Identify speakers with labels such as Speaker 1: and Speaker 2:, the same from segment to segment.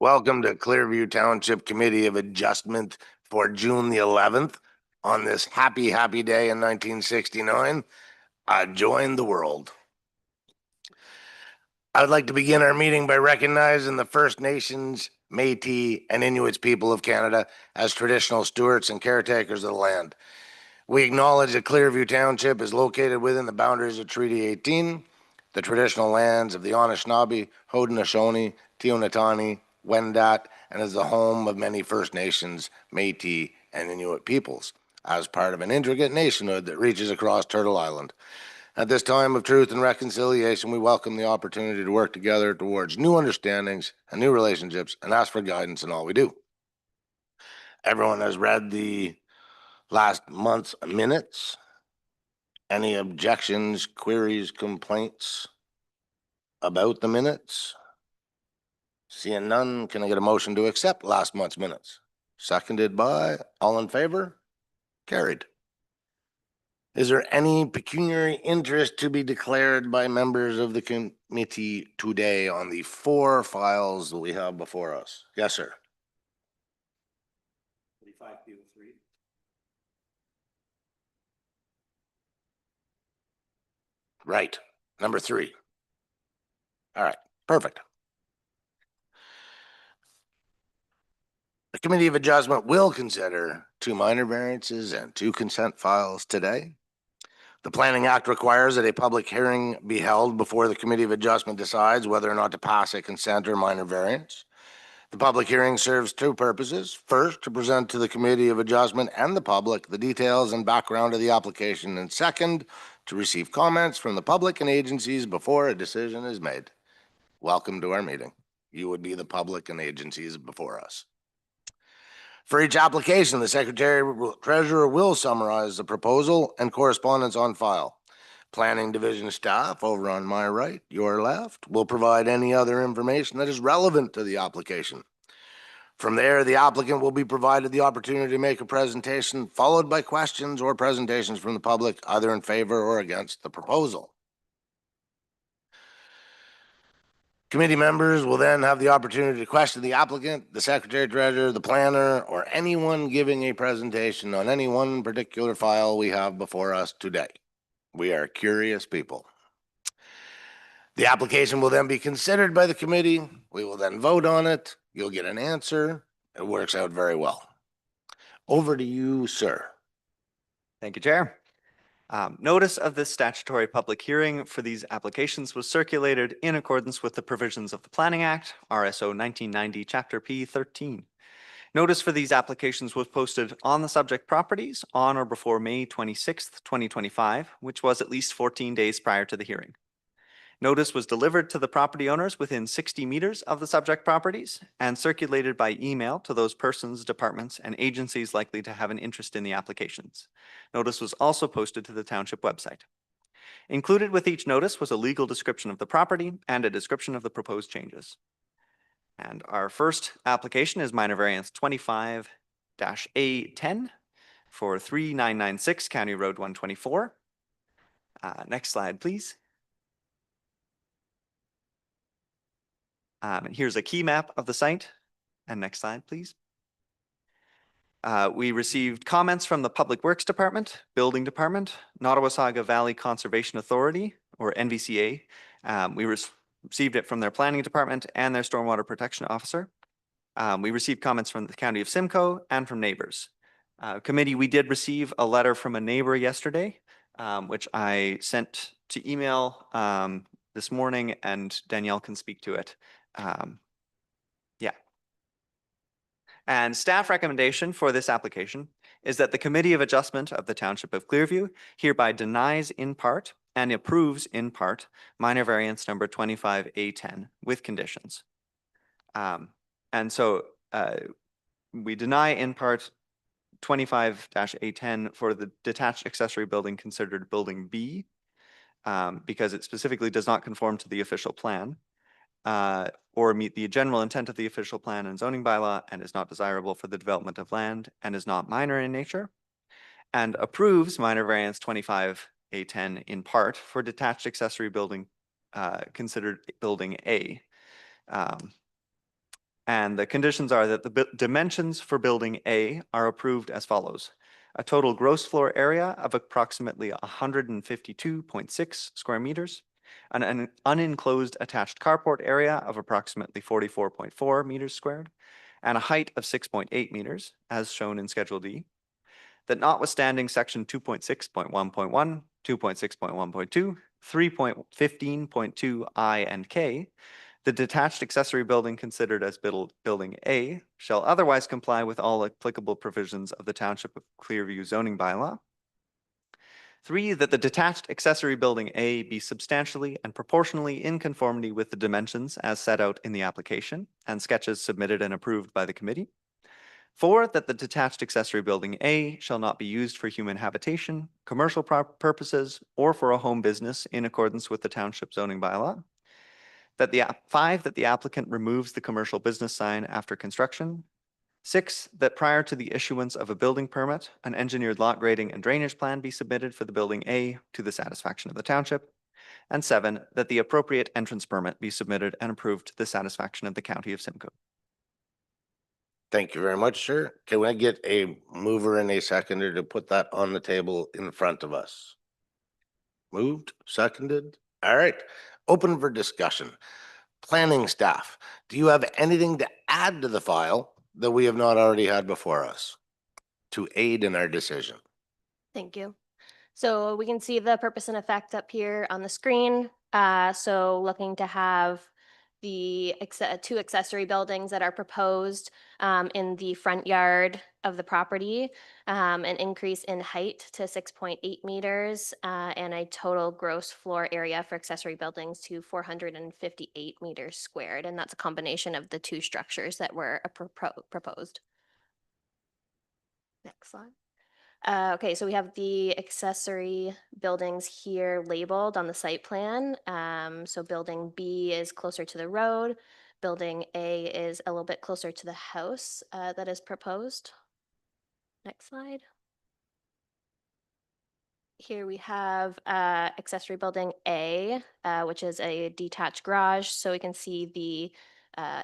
Speaker 1: Welcome to Clearview Township Committee of Adjustment for June the 11th. On this happy day in 1969, I joined the world. I would like to begin our meeting by recognizing the First Nations, Métis, and Inuit people of Canada as traditional stewards and caretakers of the land. We acknowledge that Clearview Township is located within the boundaries of Treaty 18, the traditional lands of the Anishinaabe, Haudenosaunee, Teonatani, Wendat, and is the home of many First Nations, Métis, and Inuit peoples, as part of an intricate nationhood that reaches across Turtle Island. At this time of truth and reconciliation, we welcome the opportunity to work together towards new understandings and new relationships and ask for guidance in all we do. Everyone has read the last month's minutes. Any objections, queries, complaints about the minutes? Seeing none, can I get a motion to accept last month's minutes? Seconded by, all in favor? Carried. Is there any pecuniary interest to be declared by members of the committee today on the 4 files that we have before us? Yes, sir. 35Q3. Right. Number 3. All right. Perfect. The Committee of Adjustment will consider 2 minor variances and 2 consent files today. The Planning Act requires that a public hearing be held before the Committee of Adjustment decides whether or not to pass a consent or minor variance. The public hearing serves 2 purposes. First, to present to the Committee of Adjustment and the public the details and background of the application, and second, to receive comments from the public and agencies before a decision is made. Welcome to our meeting. You would be the public and agencies before us. For each application, the Secretary-Treasurer will summarize the proposal and correspondence on file. Planning Division staff over on my right, your left, will provide any other information that is relevant to the application. From there, the applicant will be provided the opportunity to make a presentation, followed by questions or presentations from the public, either in favor or against the proposal. Committee members will then have the opportunity to question the applicant, the Secretary-Treasurer, the planner, or anyone giving a presentation on any one particular file we have before us today. We are curious people. The application will then be considered by the committee. We will then vote on it. You'll get an answer. It works out very well. Over to you, sir.
Speaker 2: Thank you, Chair. Notice of this statutory public hearing for these applications was circulated in accordance with the provisions of the Planning Act, RSO 1990, Chapter P 13. Notice for these applications was posted on the subject properties on or before May 26th, 2025, which was at least 14 days prior to the hearing. Notice was delivered to the property owners within 60 meters of the subject properties and circulated by email to those persons, departments, and agencies likely to have an interest in the applications. Notice was also posted to the township website. Included with each notice was a legal description of the property and a description of the proposed changes. And our first application is minor variance 25-A10 for 3996 County Road 124. Next slide, please. And here's a key map of the site. And next slide, please. We received comments from the Public Works Department, Building Department, Nottawasaga Valley Conservation Authority, or NVCA. We received it from their Planning Department and their Stormwater Protection Officer. We received comments from the County of Simcoe and from neighbors. Committee, we did receive a letter from a neighbor yesterday, which I sent to email this morning, and Danielle can speak to it. And staff recommendation for this application is that the Committee of Adjustment of the Township of Clearview hereby denies in part and approves in part minor variance number 25A10 with conditions. And so we deny in part 25-A10 for the detached accessory building considered building B because it specifically does not conform to the official plan. Or meet the general intent of the official plan and zoning bylaw and is not desirable for the development of land and is not minor in nature, and approves minor variance 25A10 in part for detached accessory building considered building A. And the conditions are that the dimensions for building A are approved as follows. A total gross floor area of approximately 152.6 square meters, an unenclosed attached carport area of approximately 44.4 meters squared, and a height of 6.8 meters, as shown in Schedule D. That notwithstanding Section 2.6.1.1, 2.6.1.2, 3.15.2 I and K, the detached accessory building considered as Building A shall otherwise comply with all applicable provisions of the Township of Clearview zoning bylaw. 3, that the detached accessory building A be substantially and proportionally in conformity with the dimensions as set out in the application and sketches submitted and approved by the committee. 4, that the detached accessory building A shall not be used for human habitation, commercial purposes, or for a home business in accordance with the Township zoning bylaw. 5, that the applicant removes the commercial business sign after construction. 6, that prior to the issuance of a building permit, an engineered lot grading and drainage plan be submitted for the building A to the satisfaction of the township. And 7, that the appropriate entrance permit be submitted and approved to the satisfaction of the county of Simcoe.
Speaker 1: Thank you very much, sir. Can I get a mover and a seconder to put that on the table in front of us? Moved, seconded. All right, open for discussion. Planning staff, do you have anything to add to the file that we have not already had before us to aid in our decision?
Speaker 3: Thank you. So we can see the purpose and effect up here on the screen. So looking to have the two accessory buildings that are proposed in the front yard of the property, an increase in height to 6.8 meters, and a total gross floor area for accessory buildings to 458 meters squared. And that's a combination of the two structures that were proposed. Next slide. Okay, so we have the accessory buildings here labeled on the site plan. So building B is closer to the road. Building A is a little bit closer to the house that is proposed. Next slide. Here we have accessory building A, which is a detached garage. So we can see the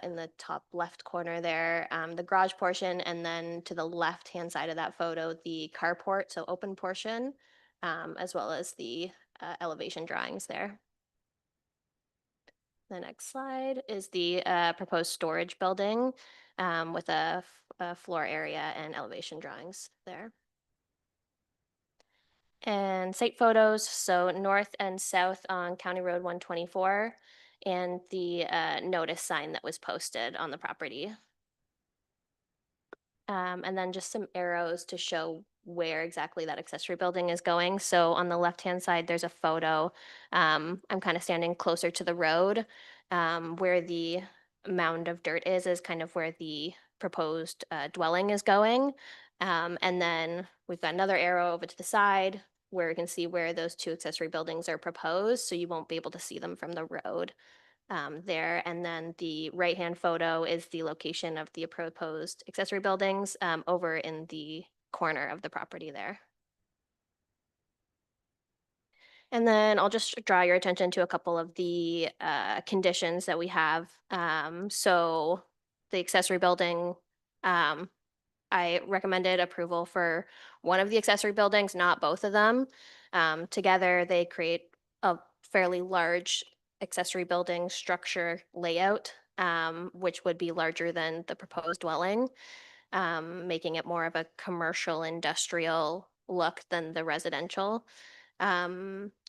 Speaker 3: in the top left corner there, the garage portion, and then to the left-hand side of that photo, the carport, so open portion, as well as the elevation drawings there. The next slide is the proposed storage building with a floor area and elevation drawings there. And site photos, so north and south on County Road 124, and the notice sign that was posted on the property. And then just some arrows to show where exactly that accessory building is going. So on the left-hand side, there's a photo. I'm kind of standing closer to the road. Where the mound of dirt is kind of where the proposed dwelling is going. And then we've got another arrow over to the side where you can see where those two accessory buildings are proposed. So you won't be able to see them from the road there. And then the right-hand photo is the location of the proposed accessory buildings over in the corner of the property there. And then I'll just draw your attention to a couple of the conditions that we have. So the accessory building, I recommended approval for one of the accessory buildings, not both of them. Together, they create a fairly large accessory building structure layout, which would be larger than the proposed dwelling, making it more of a commercial industrial look than the residential.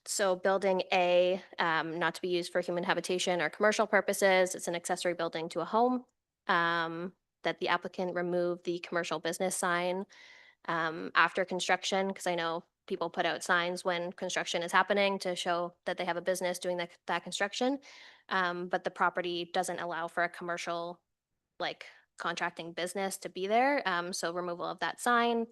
Speaker 3: So building A, not to be used for human habitation or commercial purposes, it's an accessory building to a home. That the applicant remove the commercial business sign after construction, because I know people put out signs when construction is happening to show that they have a business doing that construction. But the property doesn't allow for a commercial, like, contracting business to be there. So removal of that sign.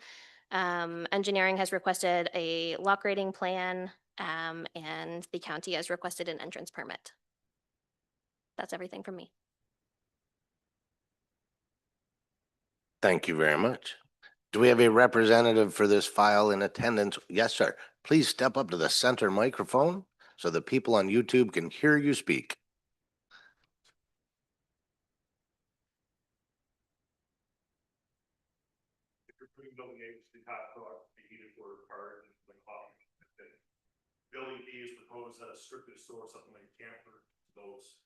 Speaker 3: Engineering has requested a lot grading plan, and the county has requested an entrance permit. That's everything from me.
Speaker 1: Thank you very much. Do we have a representative for this file in attendance? Yes, sir. Please step up to the center microphone so the people on YouTube can hear you speak.
Speaker 4: building A, which detached garage, be heated for cars and like coffee. Building B is proposed as strictly to store something like camper, those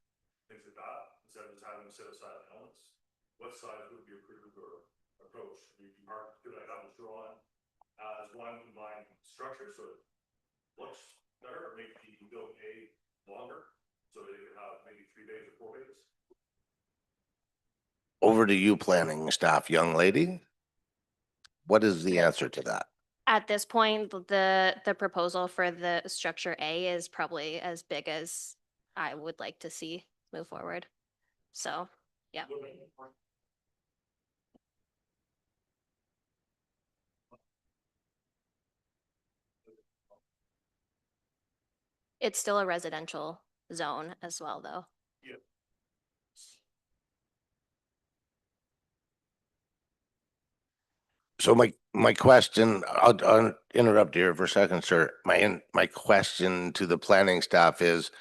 Speaker 4: things like that, instead of just having them sit outside of elements. What size would be approved or approach? Could I have it drawn as one combined structure so it looks better, or make the building A longer so that you could have maybe 3 bays or 4 bays?
Speaker 1: Over to you, planning staff, young lady. What is the answer to that?
Speaker 3: At this point, the proposal for the structure A is probably as big as I would like to see move forward. So, yeah. It's still a residential zone as well, though.
Speaker 4: Yeah.
Speaker 1: So my question, I'll interrupt here for a second, sir. My question to the planning staff is,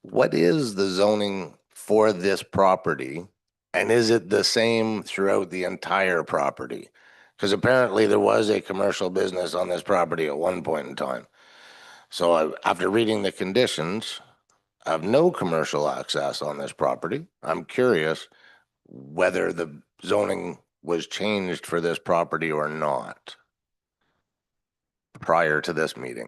Speaker 1: what is the zoning for this property? And is it the same throughout the entire property? Because apparently there was a commercial business on this property at one point in time. So after reading the conditions of no commercial access on this property, I'm curious whether the zoning was changed for this property or not prior to this meeting.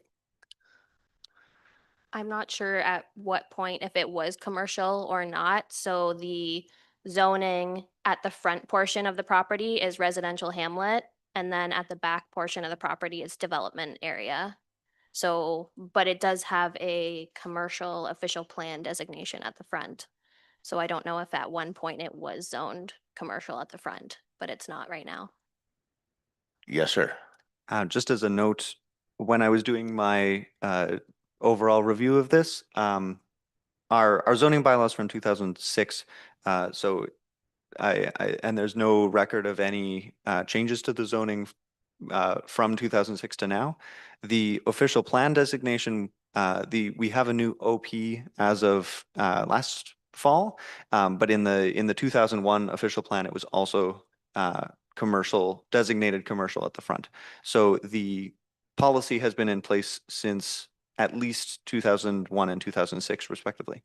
Speaker 3: I'm not sure at what point if it was commercial or not. So the zoning at the front portion of the property is residential hamlet, and then at the back portion of the property is development area. So, but it does have a commercial official plan designation at the front. So I don't know if at one point it was zoned commercial at the front, but it's not right now.
Speaker 1: Yes, sir.
Speaker 2: Just as a note, when I was doing my overall review of this, our zoning bylaws from 2006, so and there's no record of any changes to the zoning from 2006 to now. The official plan designation, we have a new OP as of last fall, but in the 2001 official plan, it was also commercial, designated commercial at the front. So the policy has been in place since at least 2001 and 2006 respectively.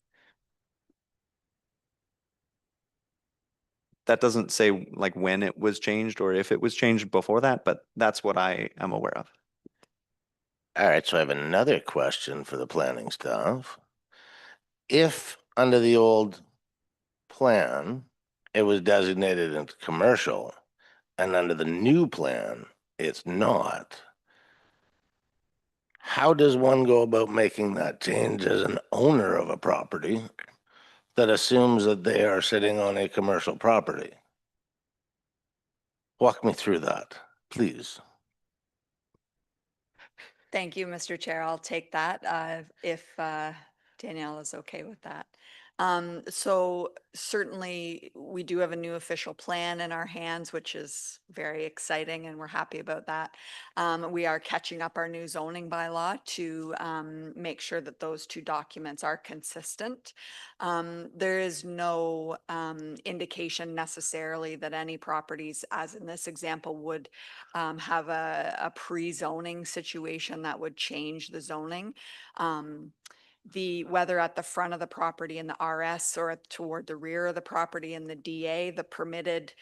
Speaker 2: That doesn't say like when it was changed or if it was changed before that, but that's what I am aware of.
Speaker 1: All right, so I have another question for the planning staff. If under the old plan, it was designated as commercial, and under the new plan, it's not, how does one go about making that change as an owner of a property that assumes that they are sitting on a commercial property? Walk me through that, please.
Speaker 5: Thank you, Mr. Chair. I'll take that if Danielle is okay with that. So certainly we do have a new official plan in our hands, which is very exciting and we're happy about that. We are catching up our new zoning bylaw to make sure that those two documents are consistent. There is no indication necessarily that any properties, as in this example, would have a pre-zoning situation that would change the zoning. Whether at the front of the property in the RS or toward the rear of the property in the DA, the permitted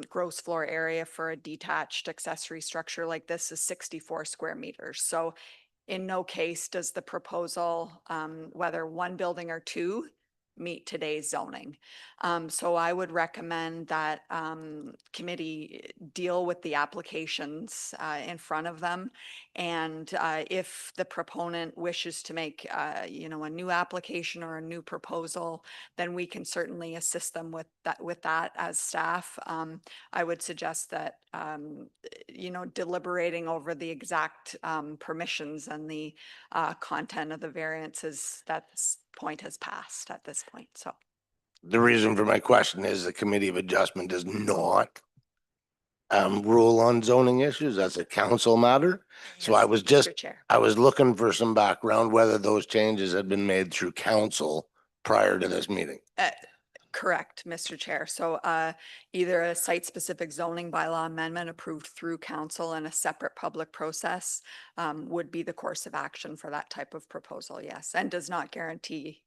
Speaker 5: gross floor area for a detached accessory structure like this is 64 square meters. So in no case does the proposal, whether one building or two, meet today's zoning. So I would recommend that committee deal with the applications in front of them. And if the proponent wishes to make, a new application or a new proposal, then we can certainly assist them with that as staff. I would suggest that, deliberating over the exact permissions and the content of the variances, that's point has passed at this point. So
Speaker 1: The reason for my question is the Committee of Adjustment does not rule on zoning issues. That's a council matter. So I was
Speaker 5: Mr. Chair.
Speaker 1: I was looking for some background, whether those changes had been made through council prior to this meeting.
Speaker 5: Correct, Mr. Chair. So either a site-specific zoning bylaw amendment approved through council and a separate public process would be the course of action for that type of proposal, yes, and does not guarantee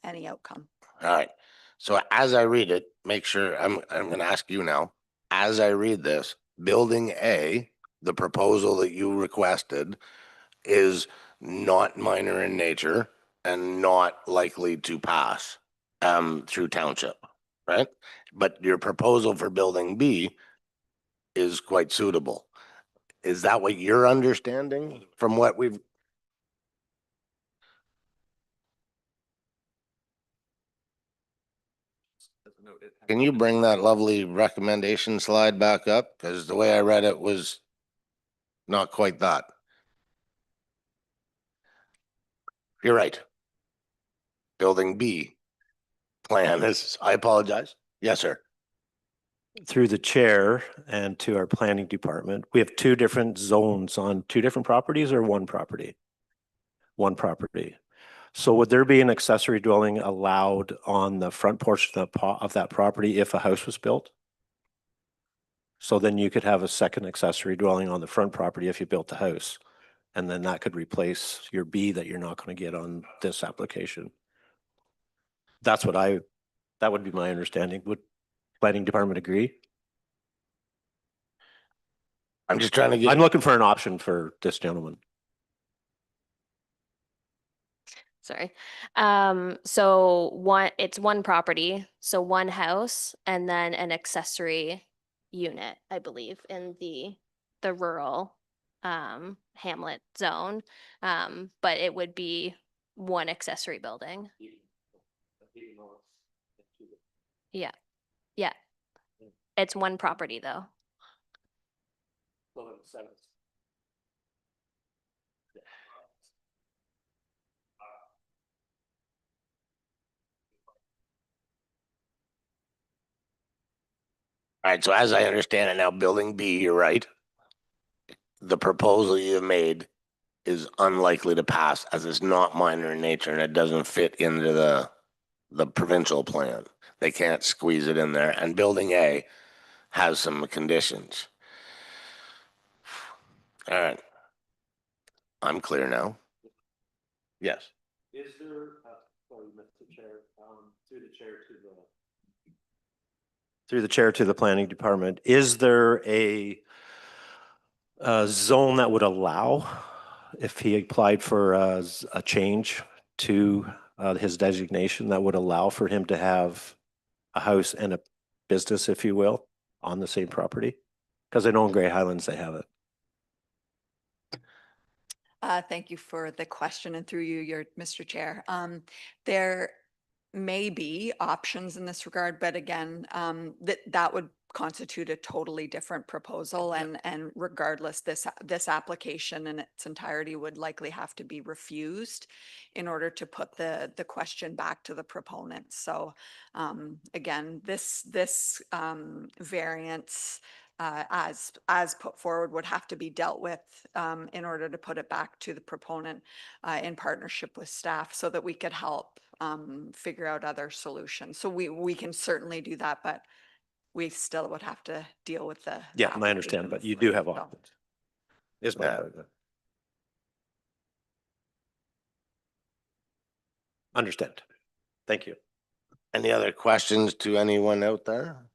Speaker 5: any outcome.
Speaker 1: All right. So as I read it, make sure, I'm gonna ask you now, as I read this, building A, the proposal that you requested is not minor in nature and not likely to pass through township, right? But your proposal for building B is quite suitable. Is that what you're understanding from what we've? Can you bring that lovely recommendation slide back up? Because the way I read it was not quite that. You're right. Building B plan is, I apologize. Yes, sir.
Speaker 6: Through the chair and to our planning department, we have two different zones on two different properties or one property? One property. So would there be an accessory dwelling allowed on the front portion of that property if a house was built? So then you could have a second accessory dwelling on the front property if you built the house. And then that could replace your B that you're not going to get on this application. That's what that would be my understanding. Would planning department agree?
Speaker 1: I'm just trying to get.
Speaker 6: I'm looking for an option for this gentleman.
Speaker 3: Sorry. So it's one property, so one house and then an accessory unit, I believe, in the rural hamlet zone. But it would be one accessory building. Yeah. Yeah. It's one property though.
Speaker 1: All right, so as I understand it now, building B, you're right. The proposal you made is unlikely to pass as it's not minor in nature and it doesn't fit into the provincial plan. They can't squeeze it in there. And building A has some conditions. All right. I'm clear now. Yes.
Speaker 6: Is there, sorry, Mr. Chair, through the chair to the planning department, is there a zone that would allow if he applied for a change to his designation that would allow for him to have a house and a business, if you will, on the same property? Because I know in Grey Highlands they have it.
Speaker 5: Thank you for the question and through you, Mr. Chair. There may be options in this regard, but again, that would constitute a totally different proposal and regardless, this application in its entirety would likely have to be refused in order to put the question back to the proponent. So again, this variance as put forward would have to be dealt with in order to put it back to the proponent in partnership with staff so that we could help figure out other solutions. So we can certainly do that, but we still would have to deal with the.
Speaker 6: Yeah, and I understand, but you do have options. Is my
Speaker 1: Yeah.
Speaker 6: understand. Thank you.
Speaker 1: Any other questions to anyone out there?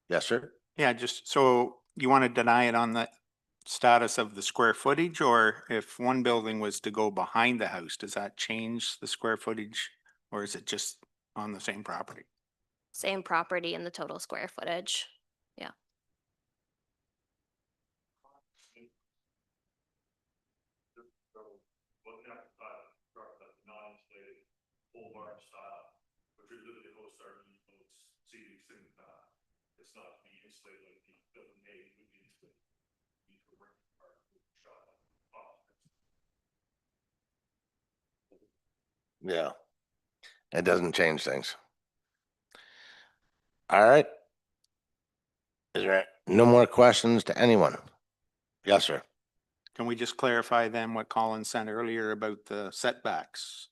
Speaker 1: Yes, sir.
Speaker 7: Yeah, just so you want to deny it on the status of the square footage, or if one building was to go behind the house, does that change the square footage? Or is it just on the same property?
Speaker 3: Same property and the total square footage. Yeah.
Speaker 4: Looking at the non-insulated pole barn style, which are literally hosts are seating thing. It's not being insulated like the building A would be insulated.
Speaker 1: Yeah. It doesn't change things. All right. Is there no more questions to anyone? Yes, sir.
Speaker 7: Can we just clarify then what Colin said earlier about the setbacks?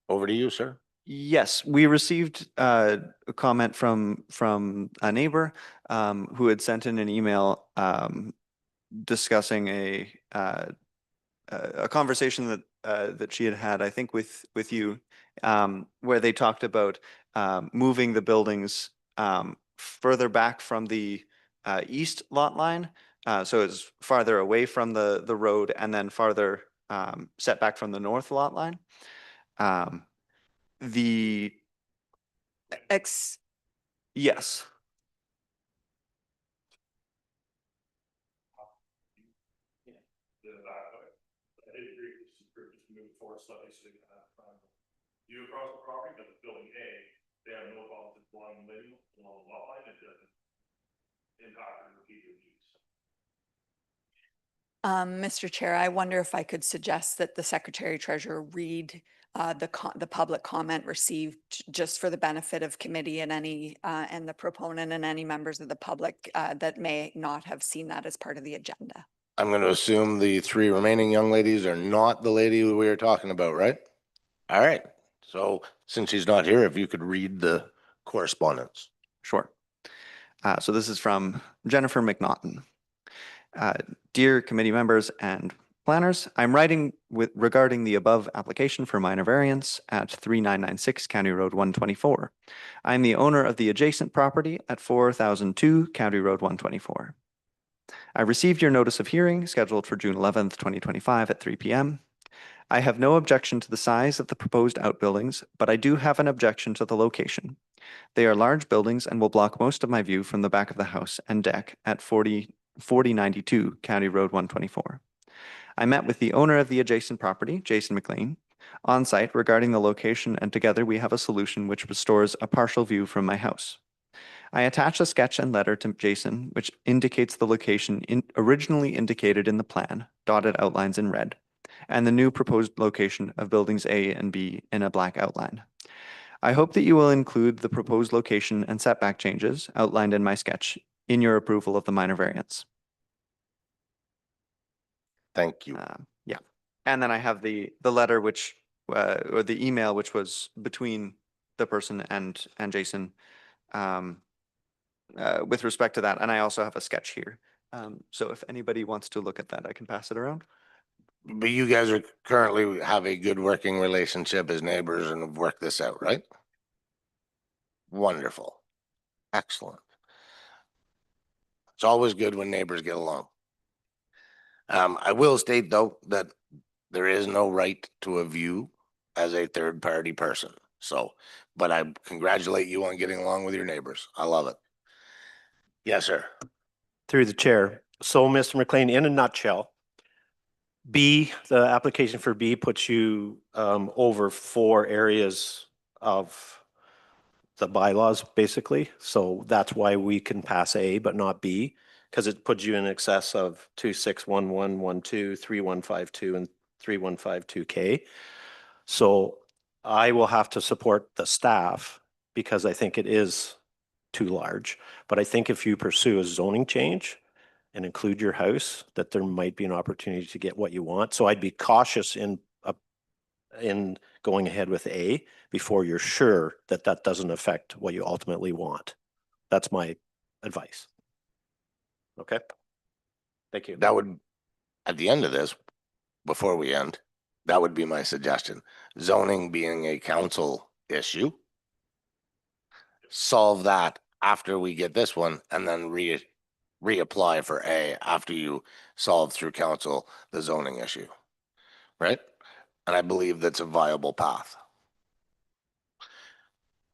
Speaker 1: Over to you, sir.
Speaker 2: Yes, we received a comment from a neighbor who had sent in an email discussing a conversation that she had had, I think, with you, where they talked about moving the buildings further back from the east lot line, so it's farther away from the road, and then farther set back from the north lot line. The
Speaker 5: Ex,
Speaker 2: yes.
Speaker 4: I did agree with this group to move forward slightly so they can have view across the property, but the building A, they have no problem with one living along the lot line, it doesn't impact or impede their needs.
Speaker 5: Mr. Chair, I wonder if I could suggest that the Secretary Treasurer read the public comment received just for the benefit of committee and any and the proponent and any members of the public that may not have seen that as part of the agenda.
Speaker 1: I'm going to assume the three remaining young ladies are not the lady we were talking about, right? All right. So since she's not here, if you could read the correspondence.
Speaker 2: Sure. So this is from Jennifer McNaughton. Dear committee members and planners, I'm writing regarding the above application for minor variance at 3996 County Road 124. I'm the owner of the adjacent property at 4002 County Road 124. I received your notice of hearing scheduled for June 11th, 2025 at 3 p.m. I have no objection to the size of the proposed outbuildings, but I do have an objection to the location. They are large buildings and will block most of my view from the back of the house and deck at 4092 County Road 124. I met with the owner of the adjacent property, Jason McLean, on site regarding the location, and together we have a solution which restores a partial view from my house. I attach a sketch and letter to Jason which indicates the location originally indicated in the plan, dotted outlines in red, and the new proposed location of buildings A and B in a black outline. I hope that you will include the proposed location and setback changes outlined in my sketch in your approval of the minor variance.
Speaker 1: Thank you.
Speaker 2: Yeah. And then I have the letter which, or the email which was between the person and Jason with respect to that. And I also have a sketch here. So if anybody wants to look at that, I can pass it around.
Speaker 1: But you guys are currently have a good working relationship as neighbors and have worked this out, right? Wonderful. Excellent. It's always good when neighbors get along. I will state though that there is no right to a view as a third party person. So, but I congratulate you on getting along with your neighbors. I love it. Yes, sir.
Speaker 6: Through the chair. So, Mr. McLean, in a nutshell, B, the application for B puts you over 4 areas of the bylaws, basically. So that's why we can pass A but not B, because it puts you in excess of 261112, 3152, and 3152K. So I will have to support the staff because I think it is too large. But I think if you pursue a zoning change and include your house, that there might be an opportunity to get what you want. So I'd be cautious in going ahead with A before you're sure that that doesn't affect what you ultimately want. That's my advice. Okay. Thank you.
Speaker 1: That would, at the end of this, before we end, that would be my suggestion. Zoning being a council issue, solve that after we get this one and then reapply for A after you solve through council the zoning issue, right? And I believe that's a viable path.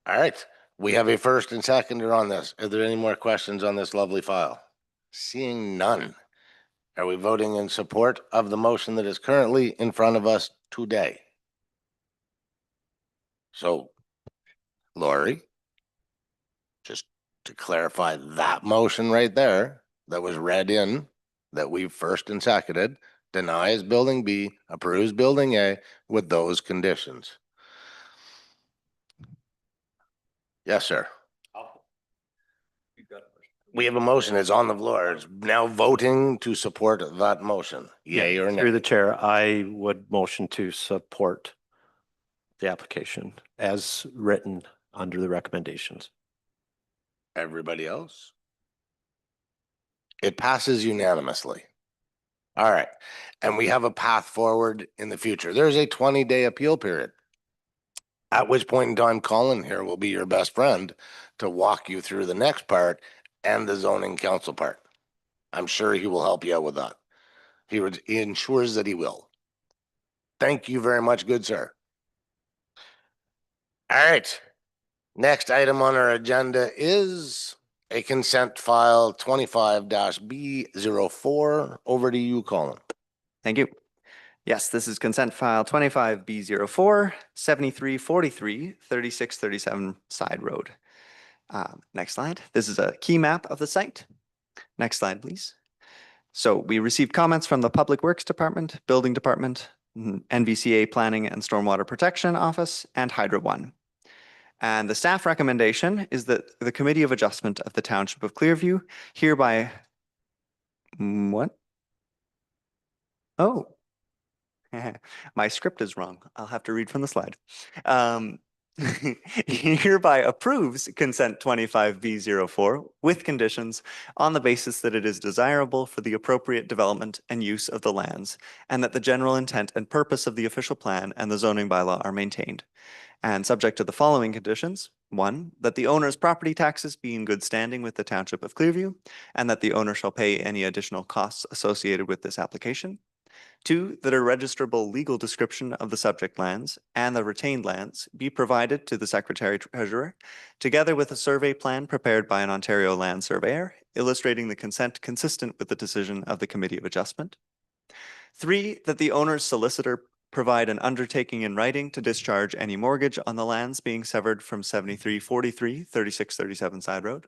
Speaker 1: All right, we have a first and seconder on this. Are there any more questions on this lovely file? Seeing none. Are we voting in support of the motion that is currently in front of us today? So, Lori, just to clarify that motion right there that was read in, that we first and seconded, denies building B, approves building A with those conditions. Yes, sir. We have a motion. It's on the floor. It's now voting to support that motion. Yay or nay?
Speaker 6: Through the chair, I would motion to support the application as written under the recommendations.
Speaker 1: Everybody else? It passes unanimously. All right. And we have a path forward in the future. There's a 20-day appeal period. At which point in time, Colin here will be your best friend to walk you through the next part and the zoning council part. I'm sure he will help you out with that. He ensures that he will. Thank you very much, good sir. All right. Next item on our agenda is a consent file 25-B04. Over to you, Colin.
Speaker 2: Thank you. Yes, this is consent file 25B04, 7343, 3637 Side Road. Next slide. This is a key map of the site. Next slide, please. So we received comments from the Public Works Department, Building Department, NVCA Planning and Stormwater Protection Office, and Hydro One. And the staff recommendation is that the Committee of Adjustment of the Township of Clearview hereby, what? Oh, my script is wrong. I'll have to read from the slide. Hereby approves consent 25B04 with conditions on the basis that it is desirable for the appropriate development and use of the lands, and that the general intent and purpose of the official plan and the zoning bylaw are maintained. And subject to the following conditions: 1, that the owner's property taxes be in good standing with the Township of Clearview, and that the owner shall pay any additional costs associated with this application. 2, that a registrable legal description of the subject lands and the retained lands be provided to the Secretary Treasurer, together with a survey plan prepared by an Ontario land surveyor, illustrating the consent consistent with the decision of the Committee of Adjustment. 3, that the owner's solicitor provide an undertaking in writing to discharge any mortgage on the lands being severed from 7343, 3637 Side Road.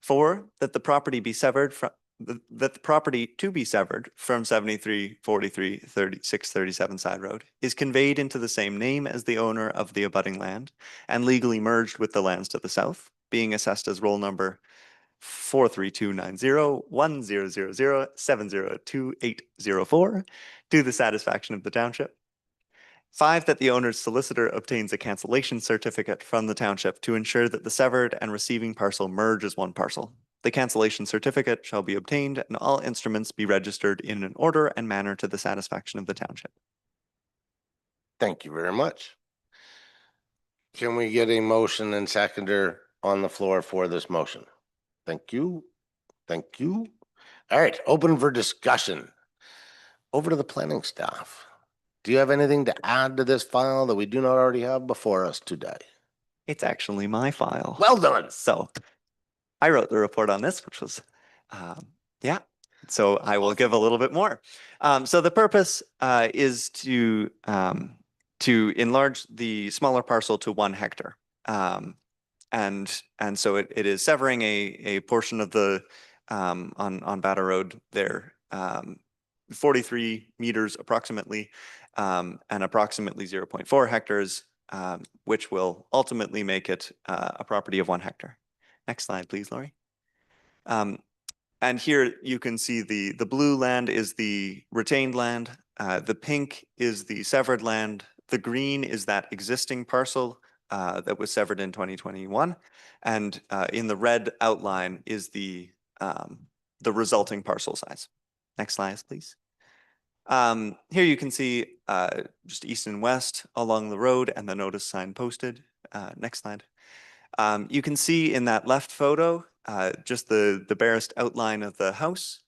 Speaker 2: 4, that the property be severed from that the property to be severed from 7343, 3637 Side Road is conveyed into the same name as the owner of the abutting land and legally merged with the lands to the south, being assessed as roll number 43290-1000-702-804 to the satisfaction of the township. 5, that the owner's solicitor obtains a cancellation certificate from the township to ensure that the severed and receiving parcel merge as one parcel. The cancellation certificate shall be obtained and all instruments be registered in an order and manner to the satisfaction of the township.
Speaker 1: Thank you very much. Can we get a motion and seconder on the floor for this motion? Thank you. Thank you. All right, open for discussion. Over to the planning staff. Do you have anything to add to this file that we do not already have before us today?
Speaker 2: It's actually my file.
Speaker 1: Well done.
Speaker 2: So I wrote the report on this, which was, yeah. So I will give a little bit more. So the purpose is to enlarge the smaller parcel to 1 hectare. And so it is severing a portion of the on Batter Road there, 43 meters approximately, and approximately 0.4 hectares, which will ultimately make it a property of 1 hectare. Next slide, please, Lori. And here you can see the blue land is the retained land. The pink is the severed land. The green is that existing parcel that was severed in 2021. And in the red outline is the resulting parcel size. Next slide, please. Here you can see just east and west along the road and the notice sign posted. Next slide. You can see in that left photo just the barest outline of the house.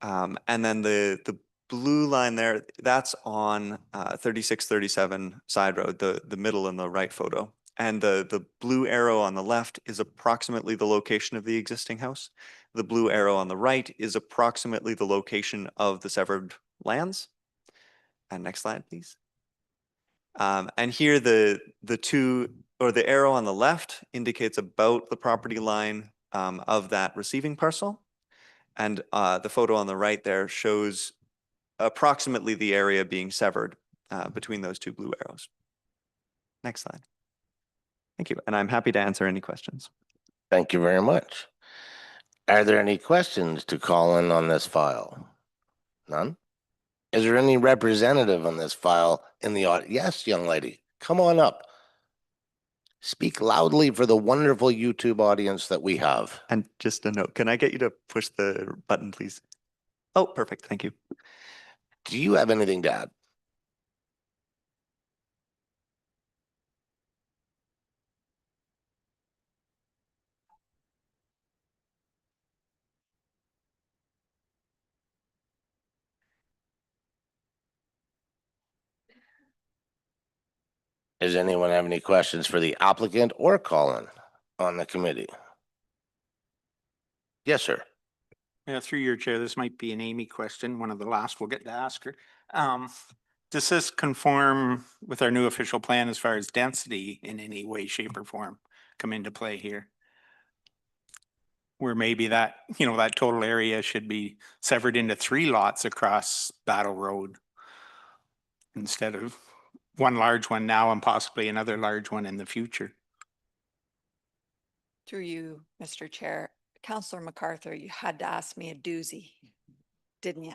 Speaker 2: And then the blue line there, that's on 3637 Side Road, the middle and the right photo. And the blue arrow on the left is approximately the location of the existing house. The blue arrow on the right is approximately the location of the severed lands. And next slide, please. And here the arrow on the left indicates about the property line of that receiving parcel. And the photo on the right there shows approximately the area being severed between those 2 blue arrows. Next slide. Thank you. And I'm happy to answer any questions.
Speaker 1: Thank you very much. Are there any questions to call in on this file? None? Is there any representative on this file in the audience? Yes, young lady, come on up. Speak loudly for the wonderful YouTube audience that we have.
Speaker 2: And just a note, can I get you to push the button, please? Oh, perfect. Thank you.
Speaker 1: Do you have anything to add? Does anyone have any questions for the applicant or Colin on the committee? Yes, sir.
Speaker 7: Yeah, through your chair, this might be an Amy question, one of the last we'll get to ask her. Does this conform with our new official plan as far as density in any way, shape or form come into play here? Where maybe that, that total area should be severed into 3 lots across Battle Road instead of one large one now and possibly another large one in the future.
Speaker 5: Through you, Mr. Chair, Councillor MacArthur, you had to ask me a doozy, didn't you?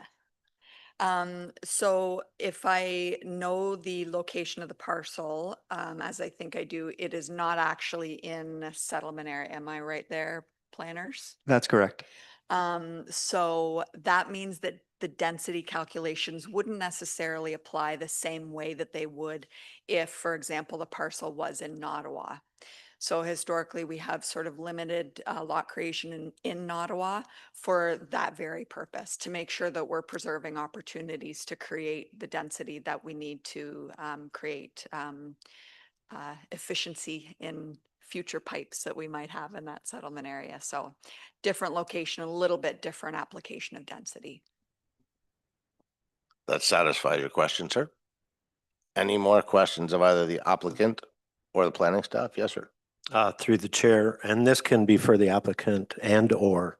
Speaker 5: So if I know the location of the parcel, as I think I do, it is not actually in a settlement area. Am I right there, planners?
Speaker 2: That's correct.
Speaker 5: So that means that the density calculations wouldn't necessarily apply the same way that they would if, for example, the parcel was in Ottawa. So historically, we have sort of limited lot creation in Ottawa for that very purpose, to make sure that we're preserving opportunities to create the density that we need to create efficiency in future pipes that we might have in that settlement area. So different location, a little bit different application of density.
Speaker 1: That satisfies your question, sir. Any more questions of either the applicant or the planning staff? Yes, sir.
Speaker 6: Through the chair, and this can be for the applicant and or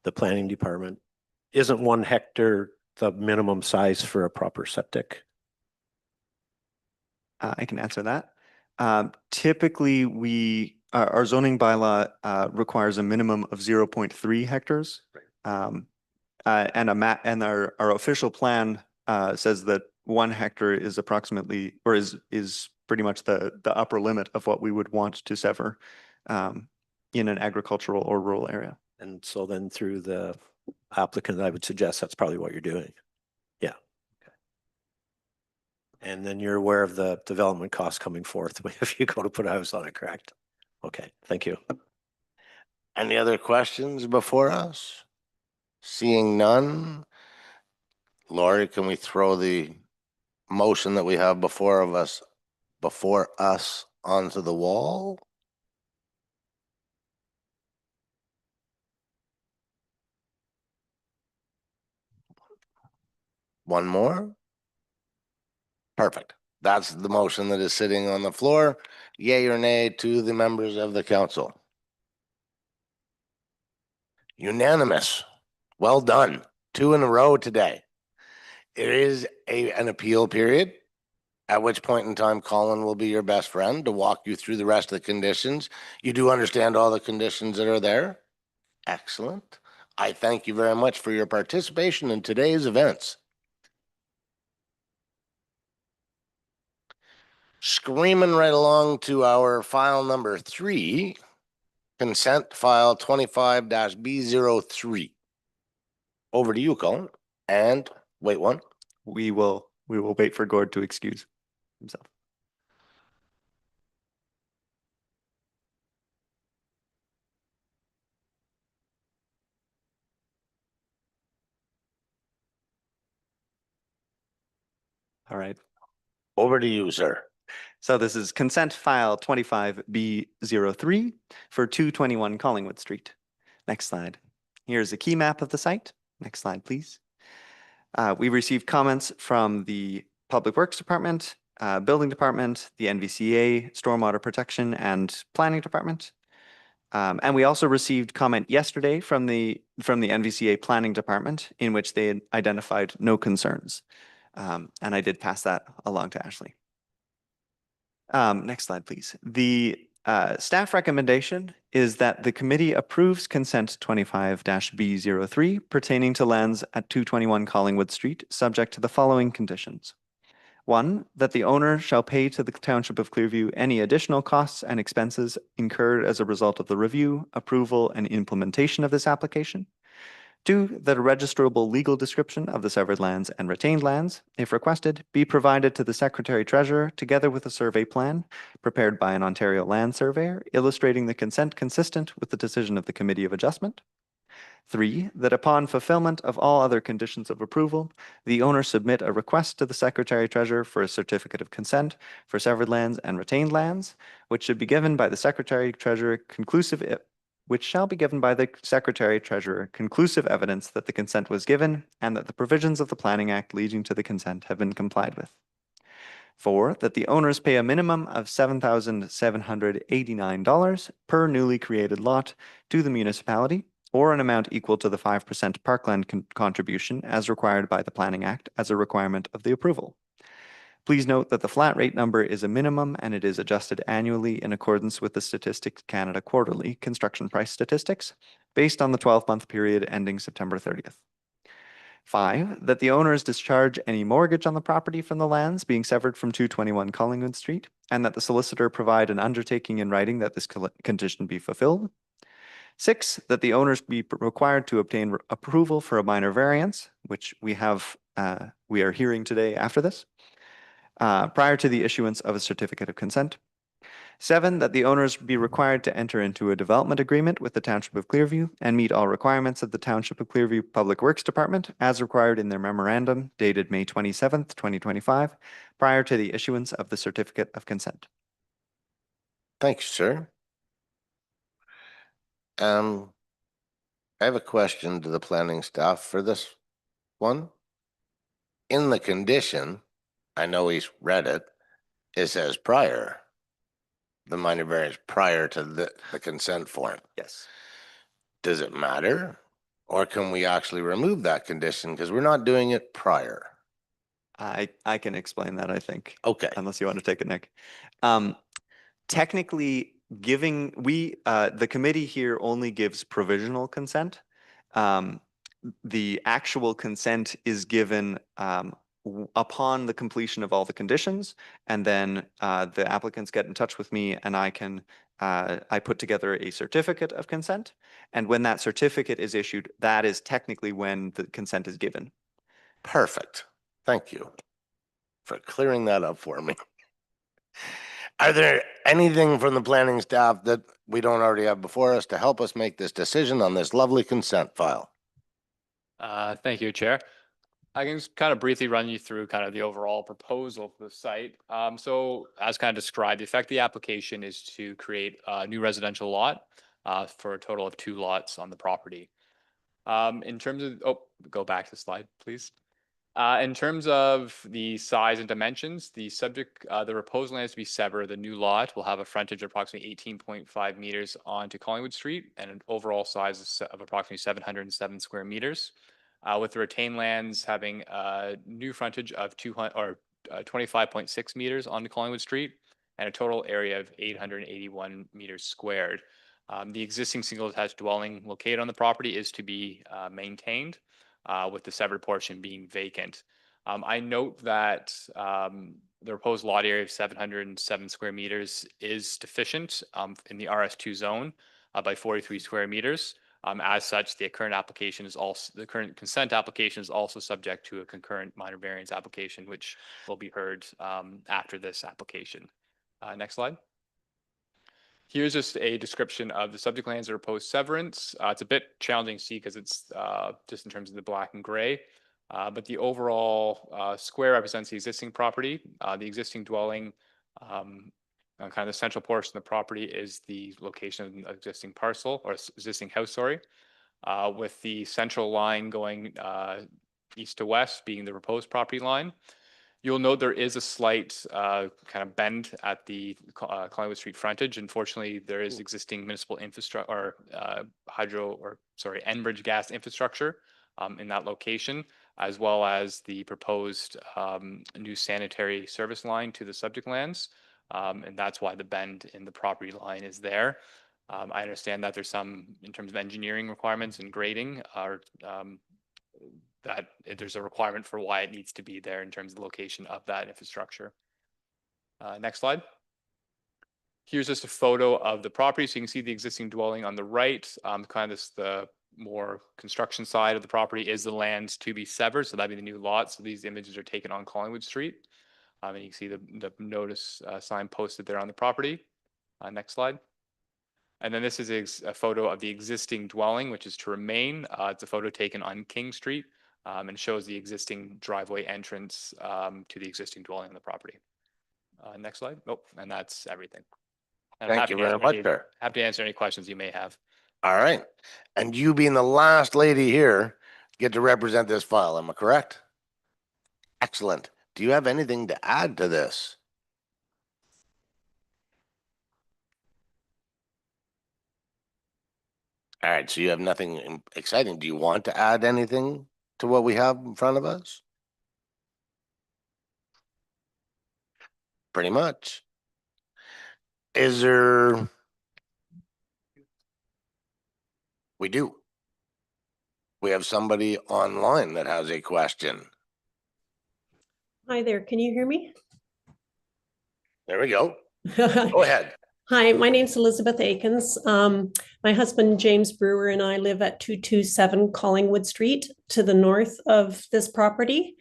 Speaker 6: the planning department. Isn't 1 hectare the minimum size for a proper septic?
Speaker 2: I can answer that. Typically, our zoning bylaw requires a minimum of 0.3 hectares. And our official plan says that 1 hectare is approximately, or is pretty much the upper limit of what we would want to sever in an agricultural or rural area.
Speaker 6: And so then through the applicant, I would suggest that's probably what you're doing. Yeah. Okay. And then you're aware of the development costs coming forth if you go to put a house on it, correct? Okay, thank you.
Speaker 1: Any other questions before us? Seeing none. Lori, can we throw the motion that we have before us onto the wall? One more? Perfect. That's the motion that is sitting on the floor. Yay or nay to the members of the council? Unanimous. Well done. 2 in a row today. It is an appeal period, at which point in time Colin will be your best friend to walk you through the rest of the conditions. You do understand all the conditions that are there? Excellent. I thank you very much for your participation in today's events. Screaming right along to our file number 3, consent file 25-B03. Over to you, Colin. And wait one.
Speaker 2: We will wait for Gord to excuse himself. All right.
Speaker 1: Over to you, sir.
Speaker 2: So this is consent file 25B03 for 221 Collingwood Street. Next slide. Here's a key map of the site. Next slide, please. We received comments from the Public Works Department, Building Department, the NVCA, Stormwater Protection and Planning Department. And we also received comment yesterday from the NVCA Planning Department, in which they had identified no concerns. And I did pass that along to Ashley. Next slide, please. The staff recommendation is that the committee approves consent 25-B03 pertaining to lands at 221 Collingwood Street, subject to the following conditions. One, that the owner shall pay to the Township of Clearview any additional costs and expenses incurred as a result of the review, approval, and implementation of this application. Two, that a registrable legal description of the severed lands and retained lands, if requested, be provided to the Secretary Treasurer together with a survey plan prepared by an Ontario land surveyor illustrating the consent consistent with the decision of the Committee of Adjustment. Three, that upon fulfillment of all other conditions of approval, the owner submit a request to the Secretary Treasurer for a certificate of consent for severed lands and retained lands, which should be given by the Secretary Treasurer which shall be given by the Secretary Treasurer conclusive evidence that the consent was given and that the provisions of the Planning Act leading to the consent have been complied with. Four, that the owners pay a minimum of $7,789 per newly created lot to the municipality, or an amount equal to the 5% parkland contribution as required by the Planning Act as a requirement of the approval. Please note that the flat rate number is a minimum and it is adjusted annually in accordance with the Statistics Canada quarterly construction price statistics based on the 12-month period ending September 30th. Five, that the owners discharge any mortgage on the property from the lands being severed from 221 Collingwood Street, and that the solicitor provide an undertaking in writing that this condition be fulfilled. Six, that the owners be required to obtain approval for a minor variance, which we are hearing today after this, prior to the issuance of a certificate of consent. Seven, that the owners be required to enter into a development agreement with the Township of Clearview and meet all requirements of the Township of Clearview Public Works Department as required in their memorandum dated May 27th, 2025, prior to the issuance of the certificate of consent.
Speaker 1: Thank you, sir. I have a question to the planning staff for this one. In the condition, I know he's read it, it says prior, the minor variance prior to the consent form.
Speaker 2: Yes.
Speaker 1: Does it matter? Or can we actually remove that condition because we're not doing it prior?
Speaker 2: I can explain that, I think.
Speaker 1: Okay.
Speaker 2: Unless you want to take it, Nick. Technically, the committee here only gives provisional consent. The actual consent is given upon the completion of all the conditions, and then the applicants get in touch with me, and I put together a certificate of consent. And when that certificate is issued, that is technically when the consent is given.
Speaker 1: Perfect. Thank you for clearing that up for me. Are there anything from the planning staff that we don't already have before us to help us make this decision on this lovely consent file?
Speaker 8: Thank you, Chair. I can just kind of briefly run you through kind of the overall proposal for the site. So as kind of described, the effect of the application is to create a new residential lot for a total of 2 lots on the property. In terms of, go back to the slide, please. In terms of the size and dimensions, the proposed land is to be severed. The new lot will have a frontage of approximately 18.5 meters onto Collingwood Street and an overall size of approximately 707 square meters. With the retained lands having a new frontage of 25.6 meters onto Collingwood Street and a total area of 881 meters squared. The existing single attached dwelling located on the property is to be maintained, with the severed portion being vacant. I note that the proposed lot area of 707 square meters is deficient in the RS2 zone by 43 square meters. As such, the current consent application is also subject to a concurrent minor variance application, which will be heard after this application. Next slide. Here's just a description of the subject lands that are proposed severance. It's a bit challenging to see because it's just in terms of the black and gray. But the overall square represents the existing property. The existing dwelling, kind of the central portion of the property is the location of the existing parcel or existing house, sorry. With the central line going east to west being the proposed property line. You'll note there is a slight kind of bend at the Collingwood Street frontage. Unfortunately, there is existing municipal infrastructure or Enbridge gas infrastructure in that location, as well as the proposed new sanitary service line to the subject lands. And that's why the bend in the property line is there. I understand that there's some, in terms of engineering requirements and grading, are that there's a requirement for why it needs to be there in terms of the location of that infrastructure. Next slide. Here's just a photo of the property. So you can see the existing dwelling on the right, kind of the more construction side of the property is the land to be severed. So that'd be the new lot. So these images are taken on Collingwood Street. And you can see the notice sign posted there on the property. Next slide. And then this is a photo of the existing dwelling, which is to remain. It's a photo taken on King Street and shows the existing driveway entrance to the existing dwelling on the property. Next slide. Oh, and that's everything. And I'm
Speaker 1: Thank
Speaker 8: happy
Speaker 1: you
Speaker 8: to
Speaker 1: very
Speaker 8: answer
Speaker 1: much,
Speaker 8: any-
Speaker 1: sir.
Speaker 8: Happy to answer any questions you may have.
Speaker 1: All right. And you being the last lady here, get to represent this file. Am I correct? Excellent. Do you have anything to add to this? All right. So you have nothing exciting. Do you want to add anything to what we have in front of us? Pretty much. Is there? We do. We have somebody online that has a question.
Speaker 9: Hi there, can you hear me?
Speaker 1: There we go. Go ahead.
Speaker 9: Hi, my name's Elizabeth Akins. My husband, James Brewer, and I live at 227 Collingwood Street to the north of this property.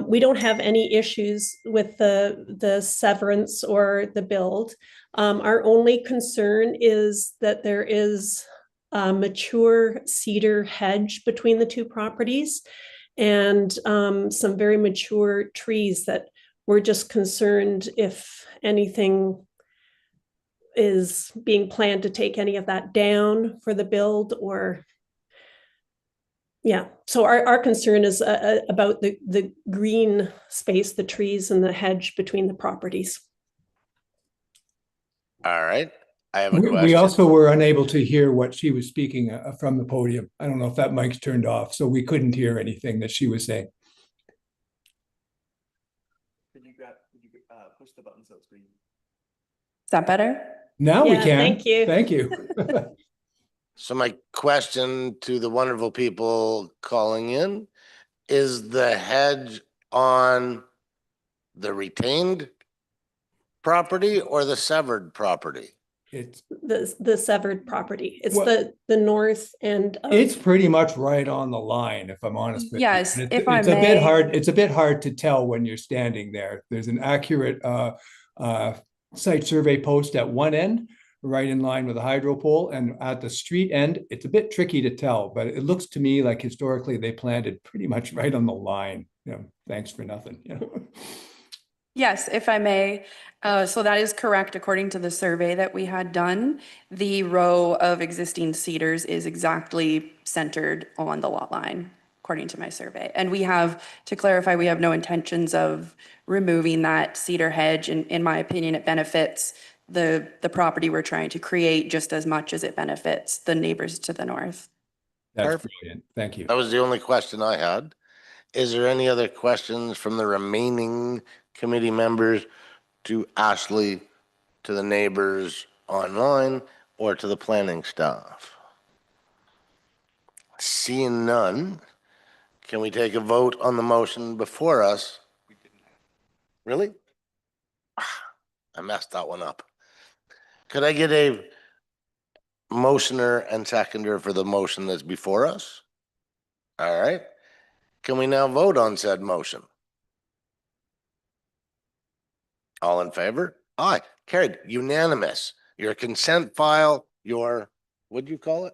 Speaker 9: We don't have any issues with the severance or the build. Our only concern is that there is a mature cedar hedge between the two properties and some very mature trees that we're just concerned if anything is being planned to take any of that down for the build or yeah. So our concern is about the green space, the trees and the hedge between the properties.
Speaker 1: All right. I have a
Speaker 10: We
Speaker 1: question.
Speaker 10: also were unable to hear what she was speaking from the podium. I don't know if that mic's turned off, so we couldn't hear anything that she was saying.
Speaker 2: Could you push the button so it's green?
Speaker 11: Is that better?
Speaker 10: Now we
Speaker 9: Yeah,
Speaker 10: can.
Speaker 9: thank you.
Speaker 10: Thank you.
Speaker 1: So my question to the wonderful people calling in, is the hedge on the retained property or the severed property?
Speaker 10: It's
Speaker 9: The severed property. It's
Speaker 10: Well-
Speaker 9: the north end of
Speaker 10: it's pretty much right on the line, if I'm honest with you.
Speaker 11: Yes,
Speaker 10: And
Speaker 11: if I
Speaker 10: it's a bit
Speaker 11: may.
Speaker 10: hard. It's a bit hard to tell when you're standing there. There's an accurate site survey post at one end, right in line with the hydro pole, and at the street end, it's a bit tricky to tell, but it looks to me like historically they planted pretty much right on the line. Thanks for nothing.
Speaker 11: Yes, if I may. So that is correct. According to the survey that we had done, the row of existing cedars is exactly centered on the lot line, according to my survey. And we have, to clarify, we have no intentions of removing that cedar hedge. And in my opinion, it benefits the property we're trying to create just as much as it benefits the neighbors to the north.
Speaker 10: That's
Speaker 1: Perfect.
Speaker 10: brilliant. Thank you.
Speaker 1: That was the only question I had. Is there any other questions from the remaining committee members to Ashley, to the neighbors online, or to the planning staff? Seeing none, can we take a vote on the motion before us? Really? I messed that one up. Could I get a motioner and seconder for the motion that's before us? All right. Can we now vote on said motion? All in favor? Aye, carried, unanimous. Your consent file, what'd you call it?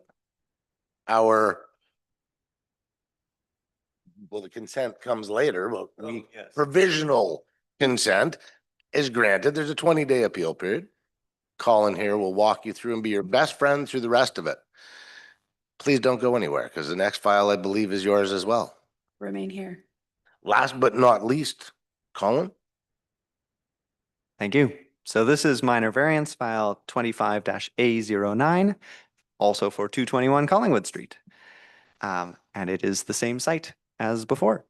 Speaker 1: The consent comes later, but provisional consent is granted. There's a 20-day appeal period. Colin here will walk you through and be your best friend through the rest of it. Please don't go anywhere because the next file, I believe, is yours as well.
Speaker 11: Remain here.
Speaker 1: Last but not least, Colin?
Speaker 2: Thank you. So this is minor variance file 25-A09, also for 221 Collingwood Street. And it is the same site as before.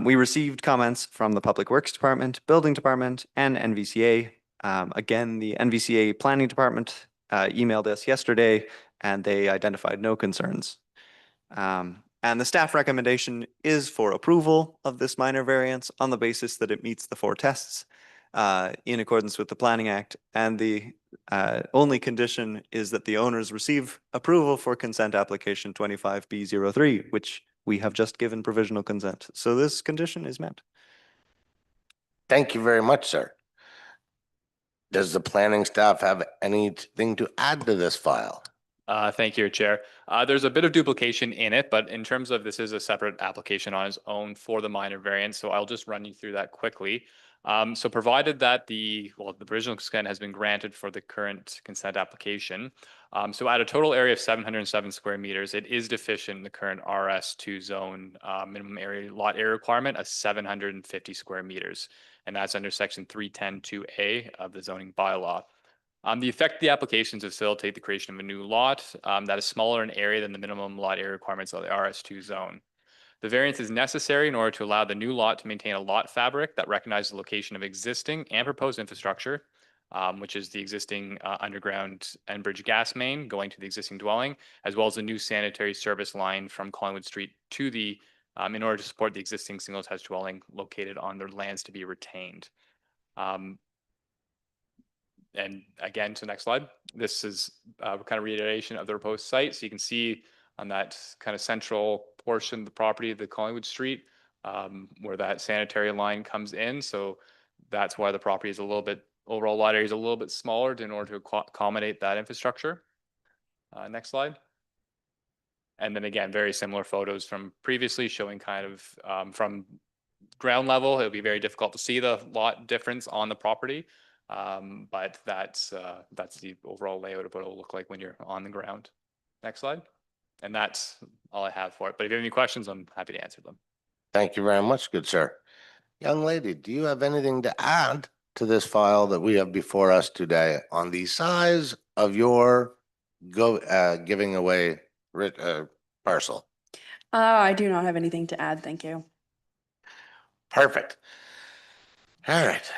Speaker 2: We received comments from the Public Works Department, Building Department, and NVCA. Again, the NVCA Planning Department emailed us yesterday, and they identified no concerns. And the staff recommendation is for approval of this minor variance on the basis that it meets the 4 tests in accordance with the Planning Act. And the only condition is that the owners receive approval for consent application 25B03, which we have just given provisional consent. So this condition is met.
Speaker 1: Thank you very much, sir. Does the planning staff have anything to add to this file?
Speaker 8: Thank you, Chair. There's a bit of duplication in it, but in terms of this is a separate application on its own for the minor variance, so I'll just run you through that quickly. So provided that the provisional consent has been granted for the current consent application, so at a total area of 707 square meters, it is deficient in the current RS2 zone minimum area lot area requirement of 750 square meters, and that's under section 310(2A) of the zoning bylaw. The effect of the application is to facilitate the creation of a new lot that is smaller in area than the minimum lot area requirements of the RS2 zone. The variance is necessary in order to allow the new lot to maintain a lot fabric that recognizes the location of existing and proposed infrastructure, which is the existing underground Enbridge gas main going to the existing dwelling, as well as the new sanitary service line from Collingwood Street to the, in order to support the existing single-attached dwelling located on their lands to be retained. And again, to the next slide, this is kind of reiteration of the proposed site. So you can see on that kind of central portion of the property, the Collingwood Street, where that sanitary line comes in. So that's why the property is a little bit, overall lot area is a little bit smaller in order to accommodate that infrastructure. Next slide. And then again, very similar photos from previously showing kind of from ground level, it'll be very difficult to see the lot difference on the property. But that's the overall layout of what it'll look like when you're on the ground. Next slide. And that's all I have for it. But if you have any questions, I'm happy to answer them.
Speaker 1: Thank you very much, good sir. Young lady, do you have anything to add to this file that we have before us today on the size of your giving away parcel?
Speaker 11: I do not have anything to add. Thank you.
Speaker 1: Perfect. All right.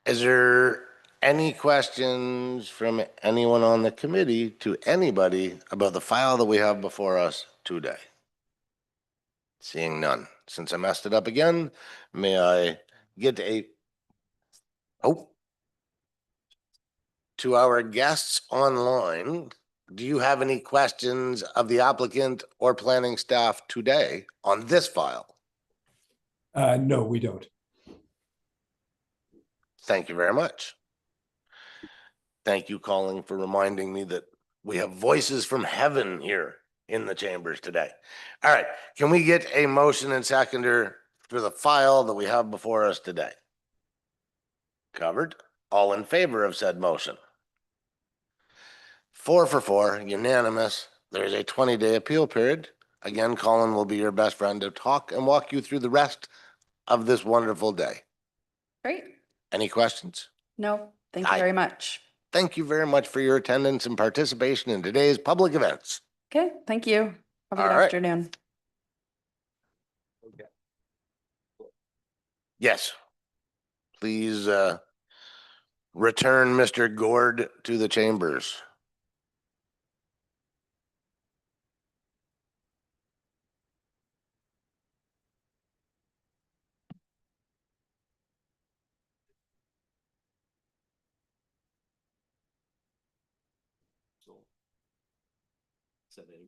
Speaker 1: Is there any questions from anyone on the committee to anybody about the file that we have before us today? Seeing none. Since I messed it up again, may I get to our guests online, do you have any questions of the applicant or planning staff today on this file?
Speaker 10: No, we don't.
Speaker 1: Thank you very much. Thank you, Colin, for reminding me that we have voices from heaven here in the chambers today. All right, can we get a motion and seconder for the file that we have before us today? Covered. All in favor of said motion? 4 for 4, unanimous. There is a 20-day appeal period. Again, Colin will be your best friend to talk and walk you through the rest of this wonderful day.
Speaker 11: Great.
Speaker 1: Any questions?
Speaker 11: No, thank you very much.
Speaker 1: Thank you very much for your attendance and participation in today's public events.
Speaker 11: Okay, thank you. Have a
Speaker 1: All
Speaker 11: good
Speaker 1: right.
Speaker 11: afternoon.
Speaker 1: Yes. Please return Mr. Gord to the chambers.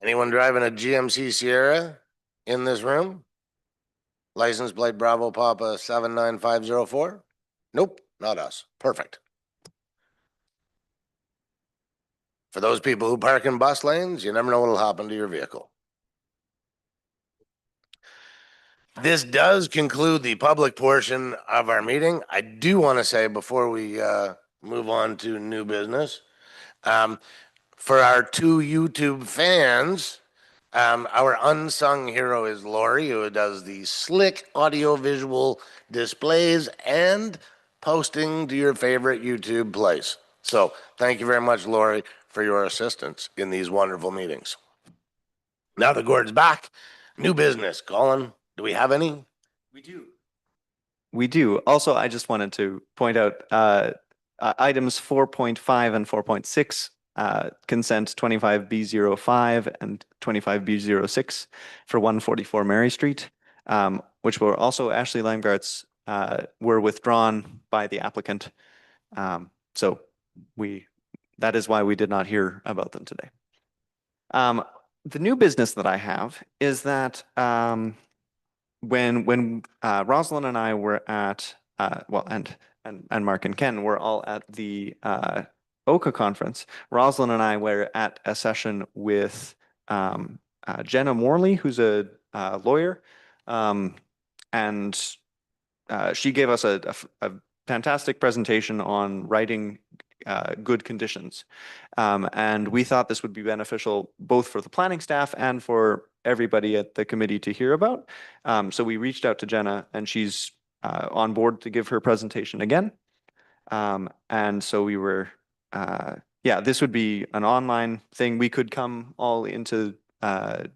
Speaker 1: Anyone driving a GMC Sierra in this room? License plate Bravo Papa 79504? Nope, not us. Perfect. For those people who park in bus lanes, you never know what'll happen to your vehicle. This does conclude the public portion of our meeting. I do want to say before we move on to new business, for our 2 YouTube fans, our unsung hero is Lori, who does the slick audio-visual displays and posting to your favorite YouTube place. So thank you very much, Lori, for your assistance in these wonderful meetings. Now the Gord's back. New business. Colin, do we have any?
Speaker 2: We do. We do. Also, I just wanted to point out items 4.5 and 4.6 consent 25B05 and 25B06 for 144 Mary Street, which were also Ashley Limegarts were withdrawn by the applicant. So that is why we did not hear about them today. The new business that I have is that when Rosalind and I were at and Mark and Ken were all at the OCA conference, Rosalind and I were at a session with Jenna Morley, who's a lawyer, and she gave us a fantastic presentation on writing good conditions. And we thought this would be beneficial both for the planning staff and for everybody at the committee to hear about. So we reached out to Jenna and she's on board to give her presentation again. And so we were, this would be an online thing. We could come all into, actually,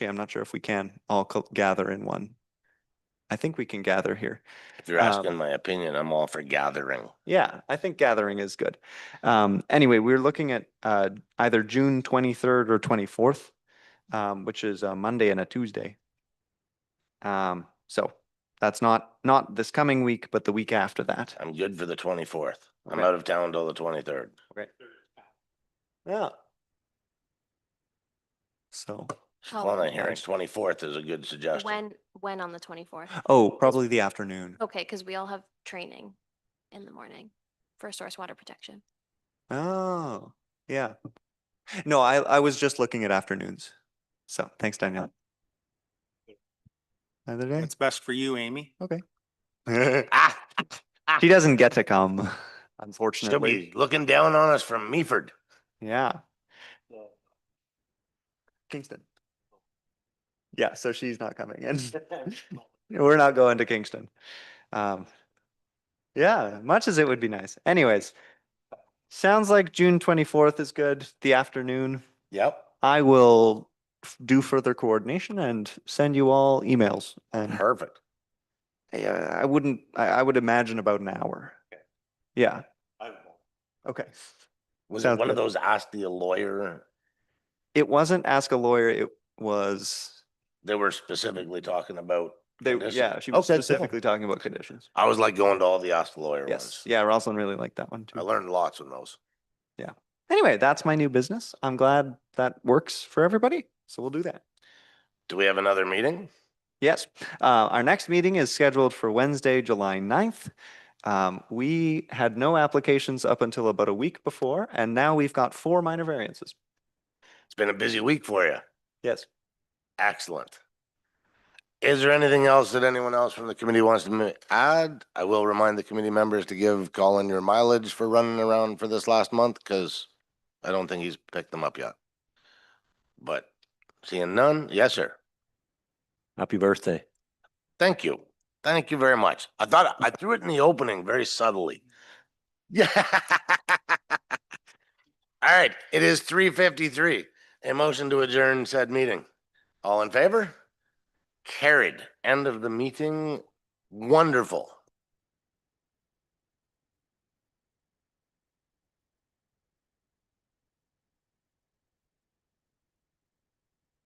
Speaker 2: I'm not sure if we can all gather in one. I think we can gather here.
Speaker 1: If you're asking my opinion, I'm all for gathering.
Speaker 2: Yeah, I think gathering is good. Anyway, we're looking at either June 23rd or 24th, which is a Monday and a Tuesday. So that's not this coming week, but the week after that.
Speaker 1: I'm good for the 24th. I'm
Speaker 2: Okay.
Speaker 1: out of town till the 23rd.
Speaker 2: Okay. Yeah. So,
Speaker 1: Well, I'm hearing 24th is a good suggestion.
Speaker 3: When on the 24th?
Speaker 2: oh, probably the afternoon.
Speaker 3: Okay, because we all have training in the morning for source water protection.
Speaker 2: Oh, yeah. No, I was just looking at afternoons. So thanks, Danielle. Another day?
Speaker 7: What's best for you, Amy?
Speaker 2: Okay.
Speaker 1: Ah,
Speaker 2: She doesn't get to come,
Speaker 1: she'll
Speaker 2: unfortunately.
Speaker 1: be looking down on us from Meaford.
Speaker 2: Yeah. Kingston. Yeah, so she's not coming in. We're not going to Kingston. Yeah, much as it would be nice. Anyways, sounds like June 24th is good, the afternoon.
Speaker 1: Yep,
Speaker 2: I will do further coordination and send you all emails. And
Speaker 1: perfect.
Speaker 2: I would imagine about an hour. Yeah. Okay.
Speaker 1: Was
Speaker 2: Sounds
Speaker 1: it one of
Speaker 2: good.
Speaker 1: those ask the lawyer?
Speaker 2: It wasn't ask a lawyer, it was,
Speaker 1: They were specifically talking about. conditions?
Speaker 2: yeah, she was
Speaker 1: Okay, cool.
Speaker 2: specifically talking about conditions.
Speaker 1: I was like going to all the ask the lawyer
Speaker 2: Yes,
Speaker 1: ones.
Speaker 2: yeah, Rosalind really liked that one
Speaker 1: I
Speaker 2: too.
Speaker 1: learned lots from those.
Speaker 2: Anyway, that's my new business. I'm glad that works for everybody, so we'll do that.
Speaker 1: Do we have another meeting?
Speaker 2: Yes, our next meeting is scheduled for Wednesday, July 9th. We had no applications up until about a week before, and now we've got 4 minor variances.
Speaker 1: It's been a busy week for you.
Speaker 2: Yes.
Speaker 1: Excellent. Is there anything else that anyone else from the committee wants to add? I will remind the committee members to give Colin your mileage for running around for this last month, because I don't think he's picked them up yet. But seeing none, yes, sir.
Speaker 6: Happy birthday.
Speaker 1: Thank you. Thank you very much. I thought I threw it in the opening very subtly. Yeah. All right, it is 3:53. A motion to adjourn said meeting. All in favor? Carried. End of the meeting. Wonderful.